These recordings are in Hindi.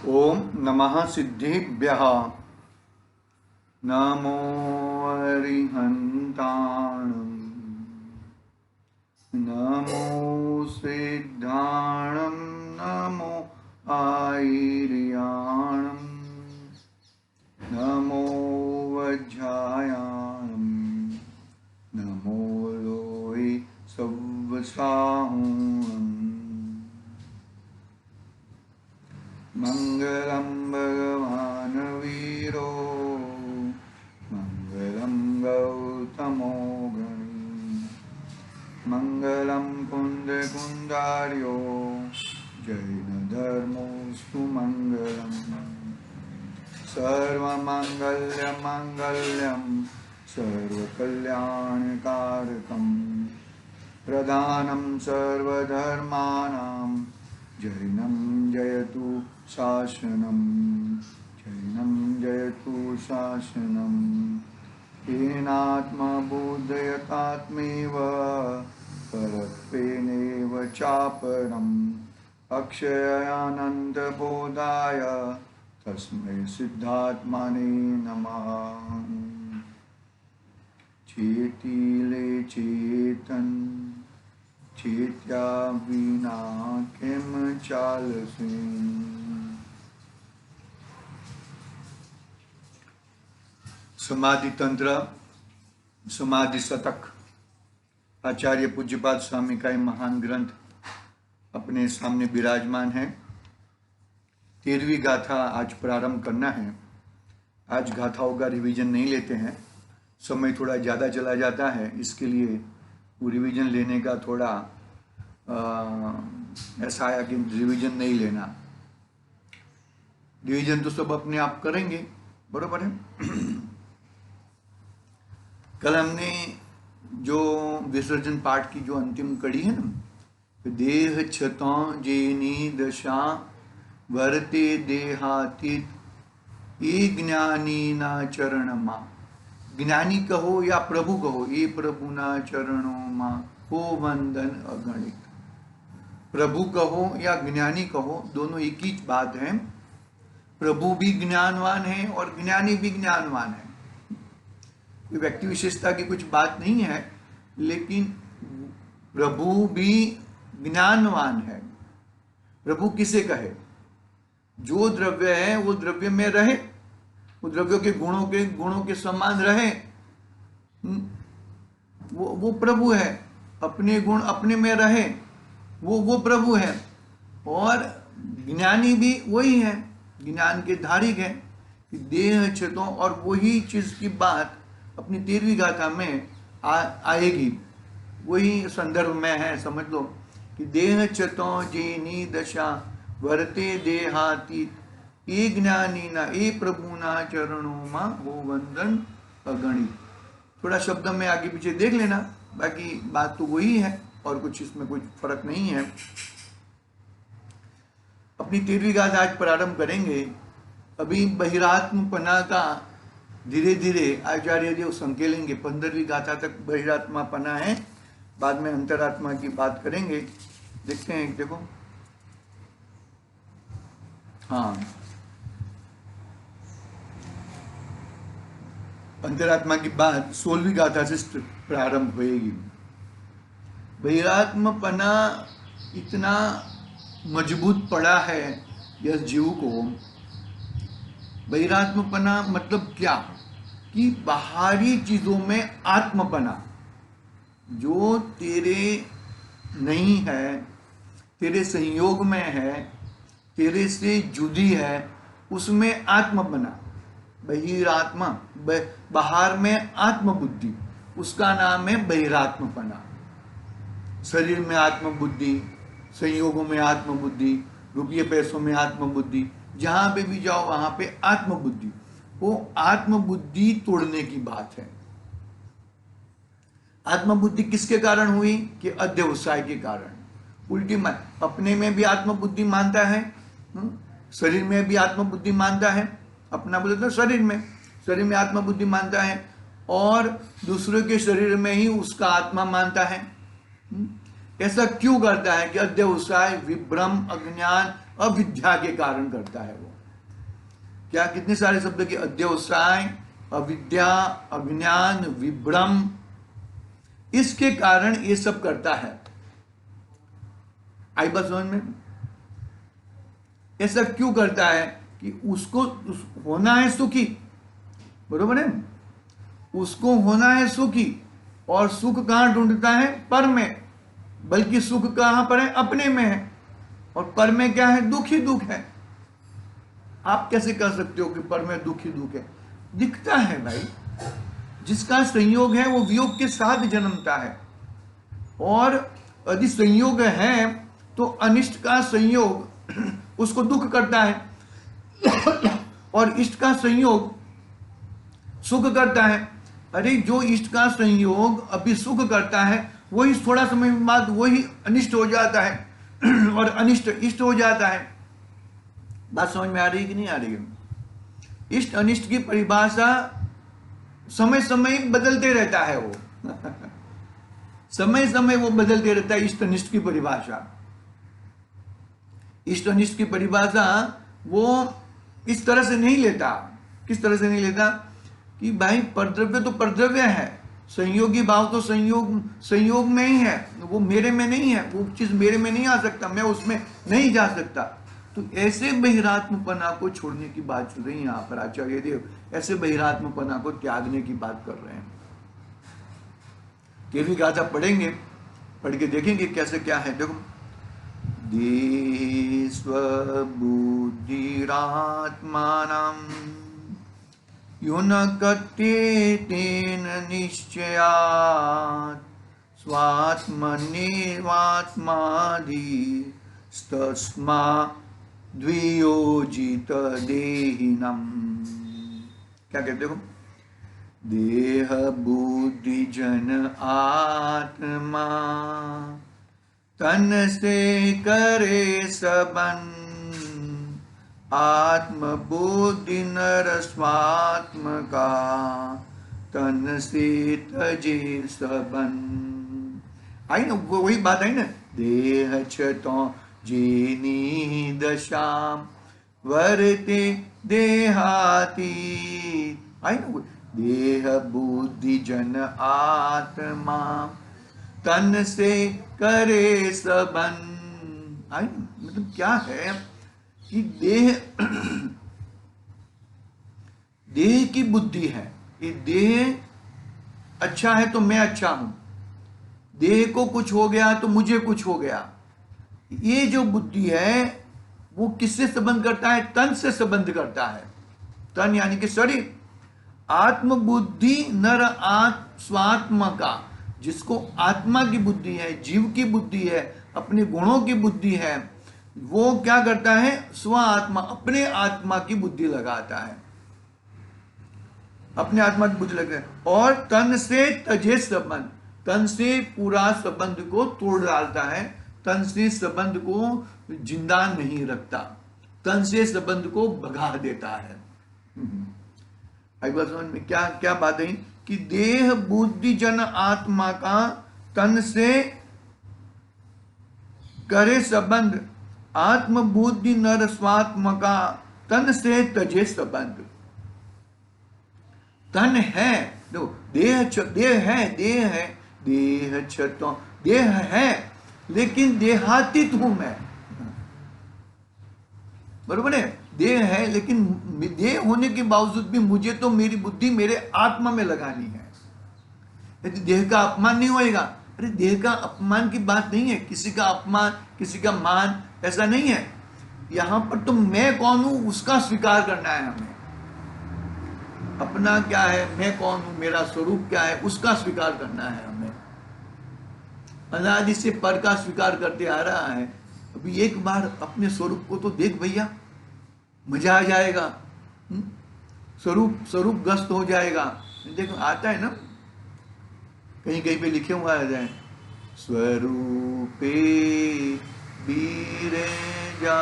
ओम नमः सिद्धिभ्यः। नमो अरिहन्ताणं। नमो सिद्धाणं। नमो आयर्याणं। नमो वज्रायाणं। नमो लोय सव्वसाहुणम्। मंगलम भगवान वीरो मंगलम गौतमो गणी मंगलम कुंदकुंडार्यो जैन धर्मोस्तु मंगलम सर्वमंगल्य मंगल्यम सर्वकल्याणकारकम प्रधानं सर्वधर्माणां जैनं जयतु शासनं। जैनं जयतु शासनं। येनात्मबोधयतात्मेव परत्वेनैव चापरम् अक्षयानन्दबोधाय तस्मै सिद्धात्मने नमः। चेतिले चेतन चेत्या विना किम चालसे। समाधि तंत्र समाधि शतक आचार्य पूज्यपाद स्वामी का महान ग्रंथ अपने सामने विराजमान है। 13वीं गाथा आज प्रारंभ करना है। आज गाथाओं का रिवीजन नहीं लेते हैं, समय थोड़ा ज़्यादा चला जाता है, इसके लिए वो रिवीजन लेने का थोड़ा ऐसा आया कि रिवीजन नहीं लेना। रिवीजन तो सब अपने आप करेंगे, बरोबर है। कल हमने जो विसर्जन पाठ की जो अंतिम कड़ी है ना, देह क्षतों जेनी दशा वर्ते देहातीत ये ज्ञानी ना चरणमा। ज्ञानी कहो या प्रभु कहो, ये प्रभु ना चरणों माँ हो वंदन अगणित। प्रभु कहो या ज्ञानी कहो, दोनों एक ही बात है। प्रभु भी ज्ञानवान है और ज्ञानी भी ज्ञानवान है। कोई व्यक्ति विशेषता की कुछ बात नहीं है, लेकिन प्रभु भी ज्ञानवान है। प्रभु किसे कहे? जो द्रव्य है वो द्रव्य में रहे, वो द्रव्यों के गुणों के समान रहे, वो प्रभु है। अपने गुण अपने में रहे, वो प्रभु है। और ज्ञानी भी वही है, ज्ञान के धारिक है कि देह क्षतों, और वही चीज की बात अपनी 13वीं गाथा में आएगी। वही संदर्भ में है, समझ लो कि देह क्षतों जेनी दशा वर्ते देहातीत ये ज्ञानी ना ये प्रभु ना चरणों माँ हो वंदन अगणित। थोड़ा शब्द में आगे पीछे देख लेना, बाकी बात तो वही है और कुछ इसमें कुछ फर्क नहीं है। अपनी 13वीं गाथा आज प्रारंभ करेंगे। अभी बहिरात्मपना का धीरे धीरे आचार्य देव संकेलेंगे। 15वीं गाथा तक बहिरात्मापना है, बाद में अंतरात्मा की बात करेंगे। देखते हैं, देखो हाँ, अंतरात्मा की बात 16वीं गाथा से प्रारंभ होएगी। बहिरात्मपना इतना मजबूत पड़ा है यह जीव को। बहिरात्मपना मतलब क्या? कि बाहरी चीजों में आत्मपना, जो तेरे नहीं है, तेरे संयोग में है, तेरे से जुदी है, उसमें आत्मपना। बहिरात्मा, बाहर में आत्मबुद्धि, उसका नाम है बहिरात्मपना। शरीर में आत्मबुद्धि, संयोगों में आत्मबुद्धि, रुपये पैसों में आत्मबुद्धि, जहां पे भी जाओ वहां पे आत्मबुद्धि। वो आत्मबुद्धि तोड़ने की बात है। आत्मबुद्धि किसके कारण हुई? कि अध्यवसाय के कारण। उल्टी अपने में भी आत्मबुद्धि मानता है, शरीर में भी आत्मबुद्धि मानता है। अपना बोले तो शरीर में आत्मबुद्धि मानता है, और दूसरे के शरीर में ही उसका आत्मा मानता है। ऐसा क्यों करता है? कि अध्यवसाय, विभ्रम, अज्ञान, अविद्या के कारण करता है वो। क्या कितने सारे शब्द के अध्यवसाय, अविद्या, अज्ञान, विभ्रम, इसके कारण ये सब करता है। आई बात समझ में? ऐसा क्यों करता है कि उसको होना है सुखी, बरोबर है, उसको होना है सुखी, और सुख कहां ढूंढता है? पर में। बल्कि सुख कहां पर है? अपने में है। और पर में क्या है? दुख ही दुख है। आप कैसे कह सकते हो कि पर में दुख ही दुख है? दिखता है भाई, जिसका संयोग है वो वियोग के साथ जन्मता है, और यदि संयोग है तो अनिष्ट का संयोग उसको दुख करता है, और इष्ट का संयोग सुख करता है। अरे जो इष्ट का संयोग अभी सुख करता है, वही थोड़ा समय बाद वही अनिष्ट हो जाता है, और अनिष्ट इष्ट हो जाता है। बात समझ में आ रही है कि नहीं आ रही है? इष्ट अनिष्ट की परिभाषा समय समय बदलते रहता है वो समय समय वो बदलते रहता है इष्ट अनिष्ट की परिभाषा। इष्ट अनिष्ट की परिभाषा वो इस तरह से नहीं लेता। किस तरह से नहीं लेता? कि भाई परद्रव्य तो परद्रव्य है, संयोगी भाव तो संयोग में ही है, वो मेरे में नहीं है, वो चीज मेरे में नहीं आ सकता, मैं उसमें नहीं जा सकता। तो ऐसे बहिरात्मपना को छोड़ने की बात चल रही है यहाँ पर आचार्य देव, ऐसे बहिरात्मपना को त्यागने की बात कर रहे हैं। केवी गाथा पढ़ेंगे, पढ़ के देखेंगे कैसे क्या है। देखो, दे स्वबुद्धिरात्मानं युनकते तेन निश्चयात् स्वात्मनेवात्माधिस्तस्मा द्वियोजित देहिनम्। क्या कहते हो? देह बुद्धि जन आत्मा तन से करे सबन, आत्म बुद्धि नर स्वात्म का तन से तजे सबन। आई ना, वही बात आई ना, देह छतो जेनी दशाम वर्ते देहाती। आई ना, देह बुद्धि जन आत्मा तन से करे सबन। आई, मतलब क्या है कि देह की बुद्धि है, ये देह अच्छा है तो मैं अच्छा हूं, देह को कुछ हो गया तो मुझे कुछ हो गया। ये जो बुद्धि है वो किससे संबंध करता है? तन से संबंध करता है। तन यानी कि शरीर। आत्म बुद्धि नर स्वात्मा का, जिसको आत्मा की बुद्धि है, जीव की बुद्धि है, अपने गुणों की बुद्धि है, वो क्या करता है? स्व आत्मा, अपने आत्मा की बुद्धि लगाता है, अपने आत्मा की बुद्धि लगाता है। और तन से तजे संबंध, तन से पूरा संबंध को तोड़ डालता है, तन से संबंध को जिंदा नहीं रखता, तन से संबंध को भगा देता है। बात समझ में? क्या क्या बात है कि देह बुद्धि जन आत्मा का तन से करे संबंध, आत्म बुद्धि नर स्वात्म का तन से तजे संबंध। तन है, दो देह है, देह छतो, देह है, लेकिन देहातीत हूं मैं, बरोबर है? देह है, लेकिन देह होने के बावजूद भी मुझे तो मेरी बुद्धि मेरे आत्मा में लगानी है। यदि देह का अपमान नहीं होएगा, अरे देह का अपमान की बात नहीं है, किसी का अपमान, किसी का मान, ऐसा नहीं है। यहां पर तो मैं कौन हूं उसका स्वीकार करना है हमें। अपना क्या है, मैं कौन हूं, मेरा स्वरूप क्या है, उसका स्वीकार करना है हमें। अनादि से पर का स्वीकार करते आ रहा है। अभी एक बार अपने स्वरूप को तो देख भैया, मजा आ जाएगा, स्वरूप ग्रस्त हो जाएगा। देखो आता है ना, कहीं कहीं पे लिखे हुआ आ जाए, स्वरूपे बीरे जा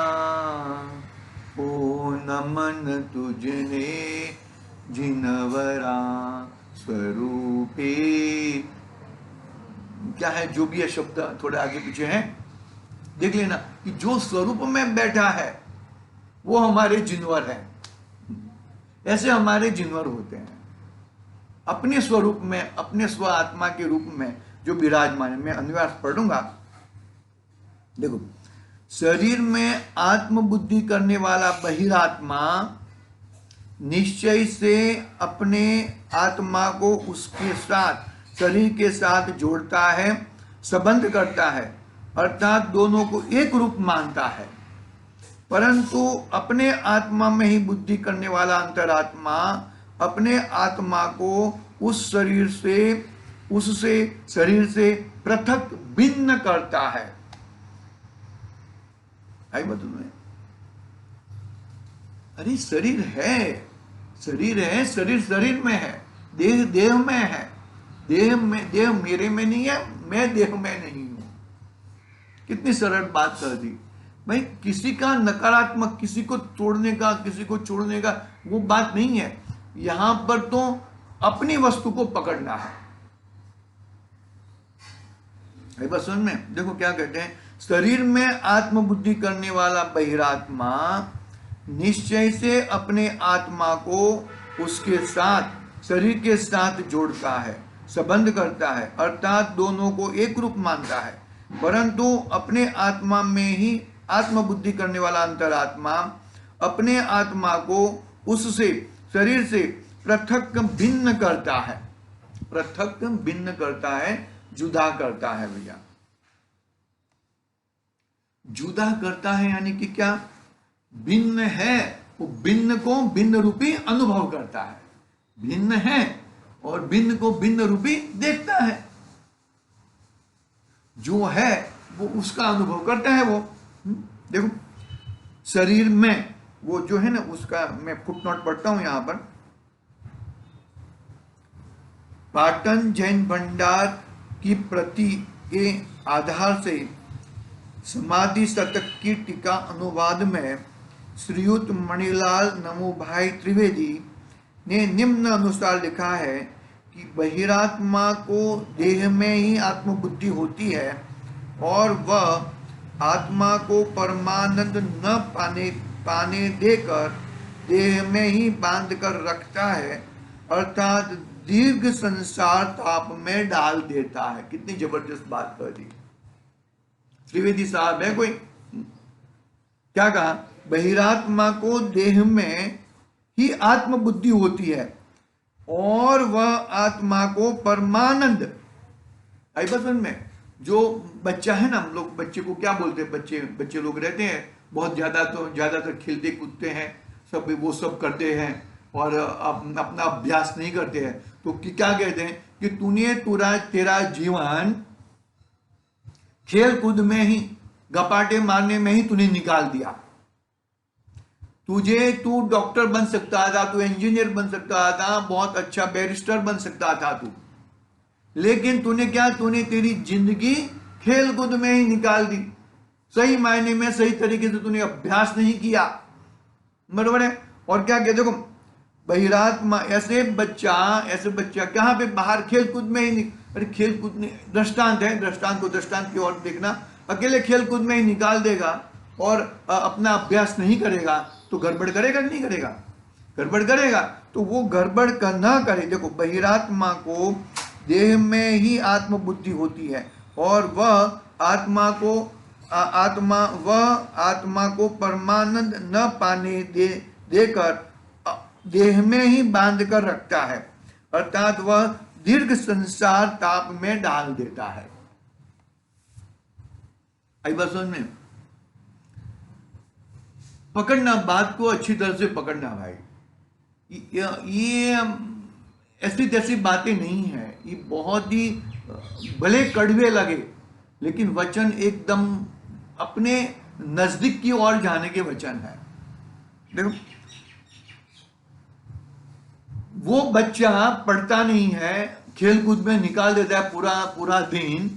ओ नमन तुझने जिनवरा। स्वरूपे क्या है, जो भी है शब्द थोड़े आगे पीछे हैं, देख लेना कि जो स्वरूप में बैठा है वो हमारे जिनवर है। ऐसे हमारे जिनवर होते हैं अपने स्वरूप में, अपने स्व आत्मा के रूप में जो विराजमान है। मैं अनुवाद पढ़ूंगा। देखो, शरीर में आत्मबुद्धि करने वाला बहिरात्मा निश्चय से अपने आत्मा को उसके साथ, शरीर के साथ जोड़ता है, संबंध करता है, अर्थात दोनों को एक रूप मानता है। परंतु अपने आत्मा में ही बुद्धि करने वाला अंतरात्मा अपने आत्मा को उस शरीर से, उससे शरीर से पृथक भिन्न करता है। आई बात तुम्हें? अरे शरीर है, शरीर है, शरीर शरीर में है, देह देह में है, देह मेरे में नहीं है, मैं देह में नहीं हूं। कितनी सरल बात कर दी भाई। किसी का नकारात्मक, किसी को तोड़ने का, किसी को छोड़ने का वो बात नहीं है। यहां पर तो अपनी वस्तु को पकड़ना है। बस समझ में? देखो क्या कहते हैं, शरीर में आत्मबुद्धि करने वाला बहिरात्मा निश्चय से अपने आत्मा को उसके साथ, शरीर के साथ जोड़ता है, संबंध करता है, अर्थात दोनों को एक रूप मानता है। परंतु अपने आत्मा में ही आत्मबुद्धि करने वाला अंतरात्मा अपने आत्मा को उससे, शरीर से पृथक भिन्न करता है। पृथक भिन्न करता है, जुदा करता है भैया। जुदा करता है यानी कि क्या? भिन्न है, वो भिन्न को भिन्न रूपी अनुभव करता है। भिन्न है और भिन्न को भिन्न रूपी देखता है। जो है वो उसका अनुभव करता है। वो देखो, शरीर में वो जो है ना, उसका मैं फुटनोट पढ़ता हूं यहां पर। पाटन जैन भंडार की प्रति के आधार से समाधि शतक की टीका अनुवाद में श्रीयुत मणिलाल नमोभाई त्रिवेदी ने निम्न अनुसार लिखा है कि बहिरात्मा को देह में ही आत्मबुद्धि होती है और वह आत्मा को परमानंद न पाने देकर देह में ही बांध कर रखता है, अर्थात दीर्घ संसार ताप में डाल देता है। कितनी जबरदस्त बात कर दी त्रिवेदी साहब है। कोई क्या कहा? बहिरात्मा को देह में ही आत्मबुद्धि होती है और वह आत्मा को परमानंद, आई बचपन में जो बच्चा है ना, हम लोग बच्चे को क्या बोलते हैं? बच्चे लोग रहते हैं बहुत ज्यादातर खेलते कूदते हैं, सब वो सब करते हैं और अपना अभ्यास नहीं करते हैं। तो क्या कहते हैं कि तेरा जीवन खेल कूद में ही, गपाटे मारने में ही तूने निकाल दिया। तू डॉक्टर बन सकता था, तू इंजीनियर बन सकता था, बहुत अच्छा बैरिस्टर बन सकता था तू, लेकिन तूने तेरी जिंदगी खेल कूद में ही निकाल दी। सही मायने में, सही तरीके से तूने अभ्यास नहीं किया। बरोबर है? और क्या कहते? देखो, बहिरात्मा ऐसे बच्चा कहाँ पे? बाहर खेल कूद में ही नहीं। अरे खेल कूद में दृष्टांत है, दृष्टांत की ओर देखना। अकेले खेल कूद में ही निकाल देगा और अपना अभ्यास नहीं करेगा तो गड़बड़ करेगा नहीं करेगा? गड़बड़ करेगा। तो वो गड़बड़ ना करे। देखो, बहिरात्मा को देह में ही आत्मबुद्धि होती है और वह आत्मा को परमानंद न पाने देकर देह में ही बांध कर रखता है, अर्थात वह दीर्घ संसार ताप में डाल देता है। आई बात समझ में? पकड़ना, बात को अच्छी तरह से पकड़ना भाई। ये ऐसी तैसी बातें नहीं है। ये बहुत ही, भले कड़वे लगे लेकिन वचन एकदम अपने नजदीक की ओर जाने के वचन है। देखो, वो बच्चा पढ़ता नहीं है, खेल कूद में निकाल देता है पूरा दिन,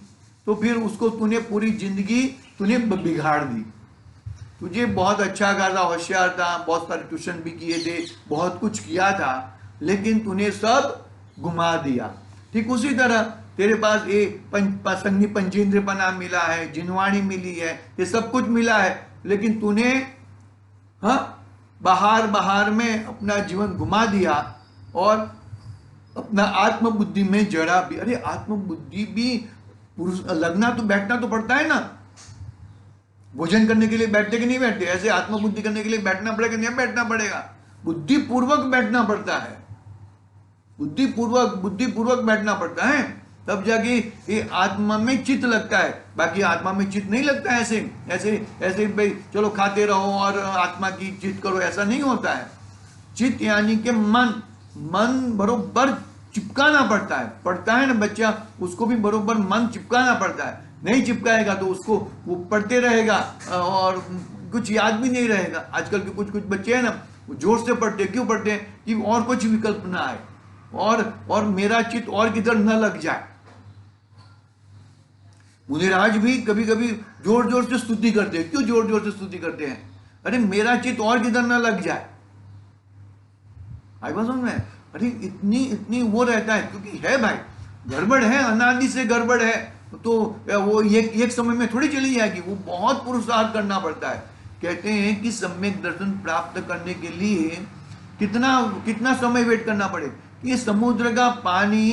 तो फिर उसको तूने पूरी जिंदगी तूने बिगाड़ दी। तुझे बहुत अच्छा खासा होशियार था, बहुत सारे ट्यूशन भी किए थे, बहुत कुछ किया था, लेकिन तूने सब घुमा दिया। ठीक उसी तरह तेरे पास ये संगी पंचेंद्रपना मिला है, जिनवाणी मिली है, ये सब कुछ मिला है, लेकिन तूने बाहर बाहर में अपना जीवन घुमा दिया और अपना आत्मबुद्धि में जड़ा भी। अरे आत्मबुद्धि भी पुरुष लगना तो बैठना तो पड़ता है ना। भोजन करने के लिए बैठते कि नहीं बैठते, ऐसे आत्मबुद्धि करने के लिए बैठना पड़ेगा, नहीं बैठना पड़ेगा, बुद्धिपूर्वक बैठना पड़ता है, बुद्धिपूर्वक बैठना पड़ता है, तब जाके ये आत्मा में चित्त लगता है। बाकी आत्मा में चित्त नहीं लगता है ऐसे ऐसे ऐसे भाई चलो खाते रहो और आत्मा की चित्त करो, ऐसा नहीं होता है। चित्त यानी कि मन बरोबर चिपकाना पड़ता है ना बच्चा, उसको भी बरोबर मन चिपकाना पड़ता है। नहीं चिपकाएगा तो उसको वो पढ़ते रहेगा और कुछ याद भी नहीं रहेगा। आजकल के कुछ बच्चे हैं ना, वो जोर से पढ़ते, क्यों पढ़ते हैं कि और कुछ विकल्प ना आए और मेरा चित्त और किधर न लग जाए। मुनिराज भी कभी कभी जोर जोर से स्तुति करते हैं। क्यों जोर जोर से स्तुति करते हैं? अरे मेरा चित्त और किधर न लग जाए। आई बात समझ में? अरे इतनी वो रहता है, क्योंकि है भाई गड़बड़ है, अनादि से गड़बड़ है, तो वो एक समय में थोड़ी चली जाएगी, वो बहुत पुरुषार्थ करना पड़ता है। कहते हैं कि सम्यक दर्शन प्राप्त करने के लिए कितना समय वेट करना पड़े कि समुद्र का पानी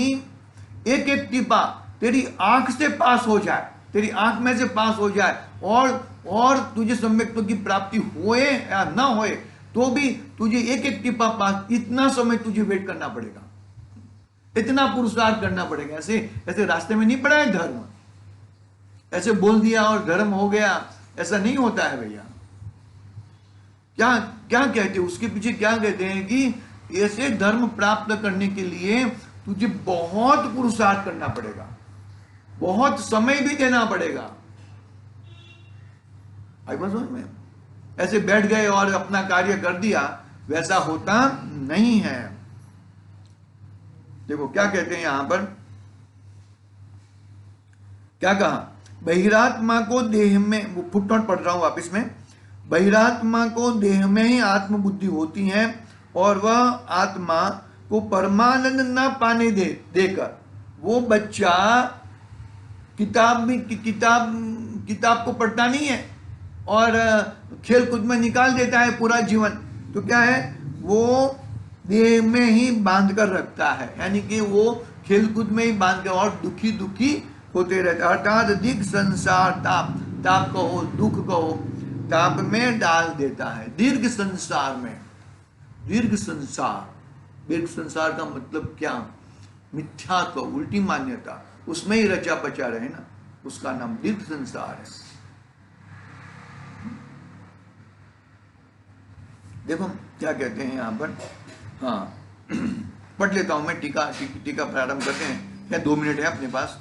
एक एक टीपा तेरी आंख से पास हो जाए, तेरी आंख में से पास हो जाए, और तुझे सम्यक की प्राप्ति होए या ना होए तो भी तुझे एक एक टीपा पास, इतना समय तुझे वेट करना पड़ेगा, इतना पुरुषार्थ करना पड़ेगा। ऐसे रास्ते में नहीं पड़ा है धर्म, ऐसे बोल दिया और धर्म हो गया, ऐसा नहीं होता है भैया। क्या कहते हैं उसके पीछे, क्या कहते हैं कि ऐसे धर्म प्राप्त करने के लिए तुझे बहुत पुरुषार्थ करना पड़ेगा, बहुत समय भी देना पड़ेगा। आई बात समझ में? ऐसे बैठ गए और अपना कार्य कर दिया, वैसा होता नहीं है। देखो क्या कहते हैं यहां पर, क्या कहा, बहिरात्मा को देह में, वो फुटनोट पढ़ रहा हूं वापस में, बहिरात्मा को देह में ही आत्मबुद्धि होती है और वह आत्मा को परमानंद न पाने देकर वो बच्चा किताब को पढ़ता नहीं है और खेल कूद में निकाल देता है पूरा जीवन, तो क्या है, वो देह में ही बांध कर रखता है, यानी कि वो खेल कूद में ही बांध कर और दुखी होते रहते। अर्थात अधिक संसार ताप कहो, दुख कहो, ताप में डाल देता है। दीर्घ संसार का मतलब क्या? मिथ्यात्व, उल्टी मान्यता, उसमें ही रचा बचा रहे ना, उसका नाम दीर्घ संसार है। देखो क्या कहते हैं यहां पर, हाँ पढ़ लेता हूं मैं, टीका प्रारंभ करते हैं, क्या 2 मिनट है अपने पास।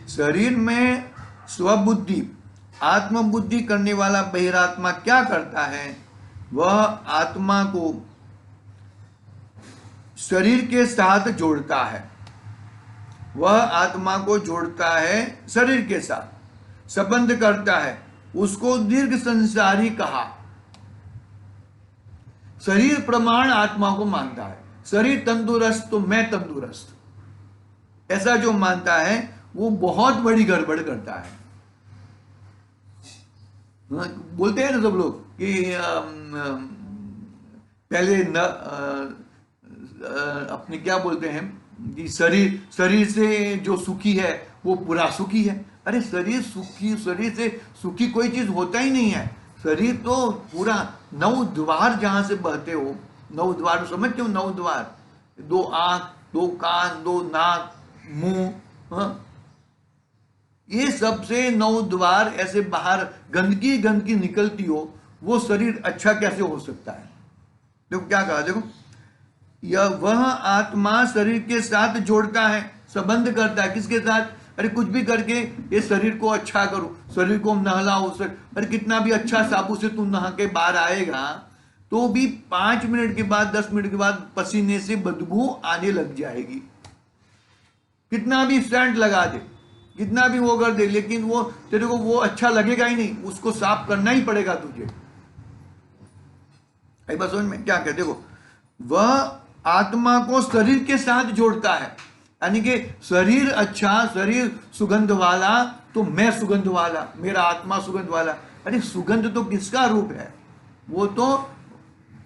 शरीर में स्वबुद्धि आत्मबुद्धि करने वाला बहिरात्मा क्या करता है? वह आत्मा को शरीर के साथ जोड़ता है, वह आत्मा को जोड़ता है शरीर के साथ, संबंध करता है, उसको दीर्घ संसारी कहा। शरीर प्रमाण आत्मा को मानता है, शरीर तंदुरुस्त तो मैं तंदुरुस्त, ऐसा जो मानता है वो बहुत बड़ी गड़बड़ करता है। बोलते हैं ना सब लोग कि पहले अपने क्या बोलते हैं कि शरीर से जो सुखी है वो पूरा सुखी है। अरे शरीर से सुखी कोई चीज होता ही नहीं है। शरीर तो पूरा 9 द्वार जहां से बहते हो, 9 द्वार समझते हो? 9 द्वार, 2 आंख, 2 कान, 2 नाक, मुंह, ये सबसे 9 द्वार ऐसे बाहर गंदगी निकलती हो, वो शरीर अच्छा कैसे हो सकता है? देखो क्या कहा, देखो यह वह आत्मा शरीर के साथ जोड़ता है, संबंध करता है। किसके साथ? अरे कुछ भी करके ये शरीर को अच्छा करो, शरीर को नहलाओ। अरे कितना भी अच्छा साबु से तू नहा के बाहर आएगा तो भी 5 मिनट के बाद, 10 मिनट के बाद पसीने से बदबू आने लग जाएगी। कितना भी स्टैंड लगा दे, कितना भी वो कर दे, लेकिन वो तेरे को वो अच्छा लगेगा ही नहीं, उसको साफ करना ही पड़ेगा तुझे। बस समझ में क्या कहते? देखो वह आत्मा को शरीर के साथ जोड़ता है, यानी कि शरीर अच्छा, शरीर सुगंध वाला तो मैं सुगंध वाला, मेरा आत्मा सुगंध वाला। अरे सुगंध तो किसका रूप है? वो तो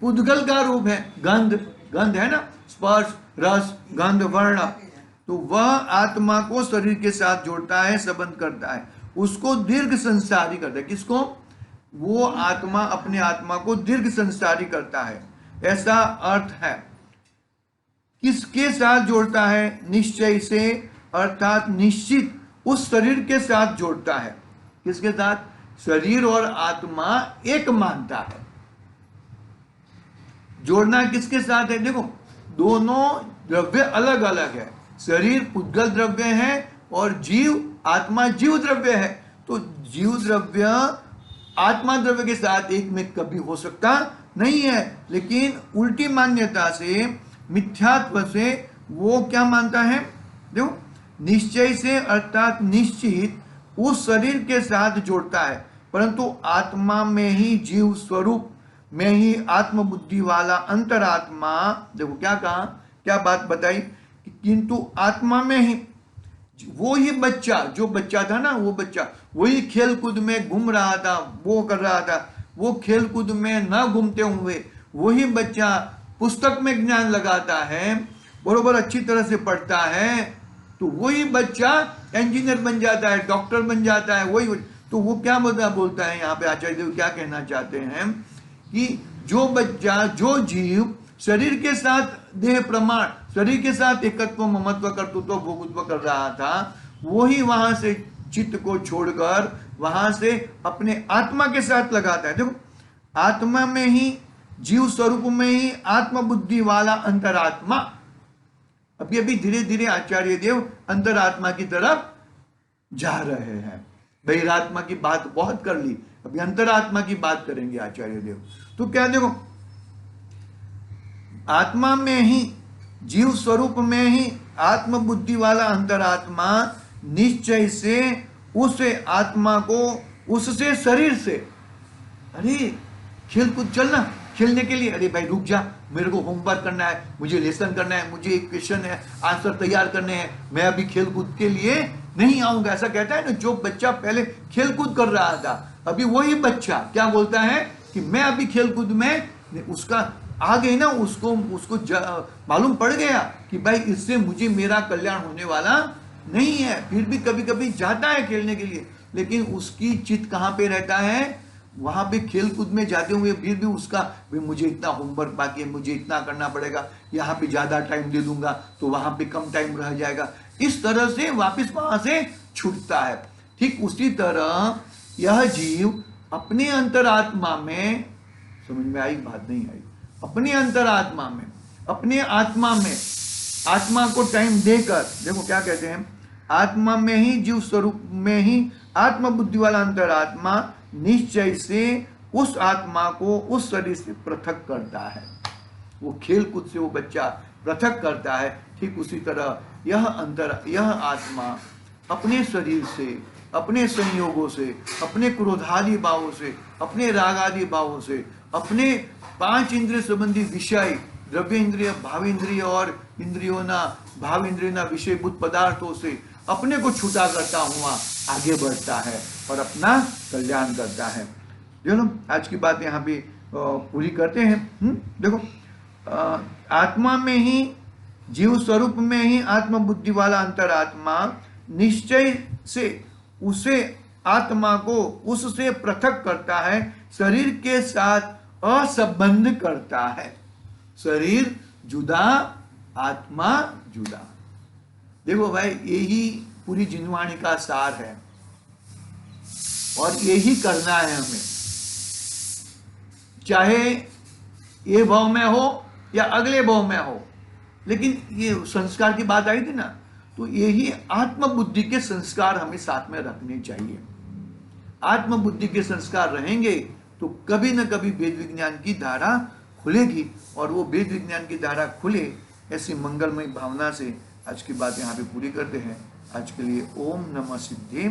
पुद्गल का रूप है, गंध, गंध है ना, स्पर्श, रस, गंध, वर्ण, तो वह आत्मा को शरीर के साथ जोड़ता है, संबंध करता है, उसको दीर्घ संसारी करता है। किसको? वो आत्मा अपने आत्मा को दीर्घ संसारी करता है, ऐसा अर्थ है। किसके साथ जोड़ता है? निश्चय से, अर्थात निश्चित उस शरीर के साथ जोड़ता है। किसके साथ? शरीर और आत्मा एक मानता है। जोड़ना किसके साथ है? देखो, दोनों द्रव्य अलग अलग है। शरीर पुद्गल द्रव्य है और जीव, आत्मा जीव द्रव्य है। तो जीव द्रव्य आत्मा द्रव्य के साथ एक में कभी हो सकता नहीं है, लेकिन उल्टी मान्यता से, मिथ्यात्व से वो क्या मानता है? देखो, निश्चय से अर्थात निश्चित उस शरीर के साथ जोड़ता है, परंतु आत्मा में ही, जीव स्वरूप में ही आत्मबुद्धि वाला अंतरात्मा, देखो क्या कहा, क्या बात बताई, किंतु आत्मा में ही वो ही बच्चा, जो बच्चा था ना, वो बच्चा वही खेल कूद में घूम रहा था, वो कर रहा था, वो खेल कूद में न घूमते हुए वही बच्चा पुस्तक में ज्ञान लगाता है, बरोबर अच्छी तरह से पढ़ता है, तो वही बच्चा इंजीनियर बन जाता है, डॉक्टर बन जाता है, वही। तो वो क्या बोलता है यहाँ पे आचार्य देव क्या कहना चाहते हैं कि जो बच्चा, जो जीव शरीर के साथ देह प्रमाण, शरीर के साथ एकत्व, ममत्व, कर्तृत्व, भोगत्व कर रहा था, वही वहां से चित्त को छोड़कर वहां से अपने आत्मा के साथ लगाता है। देखो, आत्मा में ही, जीव स्वरूप में ही आत्मबुद्धि वाला अंतरात्मा, अभी अभी धीरे धीरे आचार्य देव अंतरात्मा की तरफ जा रहे हैं। बहिरात्मा की बात बहुत कर ली, अभी अंतरात्मा की बात करेंगे आचार्य देव। तो क्या, देखो, आत्मा में ही, जीव स्वरूप में ही आत्मबुद्धि वाला अंतरात्मा निश्चय से उस आत्मा को, उससे शरीर से, अरे खेल कूद चलना, खेलने के लिए, अरे भाई रुक जा, मेरे को होमवर्क करना है, मुझे लेसन करना है, मुझे एक क्वेश्चन है, आंसर तैयार करने हैं, मैं अभी खेल कूद के लिए नहीं आऊंगा। ऐसा कहता है ना, जो बच्चा पहले खेल कूद कर रहा था, अभी वही बच्चा क्या बोलता है कि मैं अभी खेल कूद में, उसका आ गई ना, उसको मालूम पड़ गया कि भाई इससे मुझे मेरा कल्याण होने वाला नहीं है, फिर भी कभी कभी जाता है खेलने के लिए, लेकिन उसकी चित्त कहाँ पे रहता है? वहां पे खेल कूद में जाते हुए फिर भी उसका, मुझे इतना होमवर्क बाकी है, मुझे इतना करना पड़ेगा, यहाँ पे ज्यादा टाइम दे दूंगा तो वहां पे कम टाइम रह जाएगा, इस तरह से वापस वहां से छूटता है। ठीक उसी तरह यह जीव अपने अंतरात्मा में, समझ में आई बात? नहीं आई। अपने अंतरात्मा में, अपने आत्मा में, आत्मा को टाइम देकर, देखो क्या कहते हैं, आत्मा में ही, जीव स्वरूप में ही आत्मबुद्धि वाला अंतरात्मा निश्चय से उस आत्मा को उस शरीर से पृथक करता है। वो खेल कूद से वो बच्चा पृथक करता है। ठीक उसी तरह यह आत्मा अपने शरीर से, अपने संयोगों से, अपने क्रोधादि भावों से, अपने रागादि भावों से, अपने 5 इंद्रिय संबंधी विषय, द्रव्य इंद्रिय, भाव इंद्रिय और इंद्रियों ना, भाव इंद्रिय ना, विषयभूत पदार्थों से अपने को छूटा करता हुआ आगे बढ़ता है और अपना कल्याण करता है। चलो आज की बात यहाँ पे पूरी करते हैं। देखो, आत्मा में ही, जीव स्वरूप में ही आत्मबुद्धि वाला अंतरात्मा निश्चय से उसे, आत्मा को उससे पृथक करता है, शरीर के साथ असंबंध करता है। शरीर जुदा, आत्मा जुदा। देखो भाई, यही पूरी जिनवाणी का सार है और यही करना है हमें, चाहे ये भाव में हो या अगले भाव में हो। लेकिन ये संस्कार की बात आई थी ना, तो यही आत्मबुद्धि के संस्कार हमें साथ में रखने चाहिए। आत्मबुद्धि के संस्कार रहेंगे तो कभी न कभी वेद विज्ञान की धारा खुलेगी, और वो वेद विज्ञान की धारा खुले, ऐसी मंगलमय भावना से आज की बात यहाँ पे पूरी करते हैं। आज के लिए ओम नमः सिद्धे।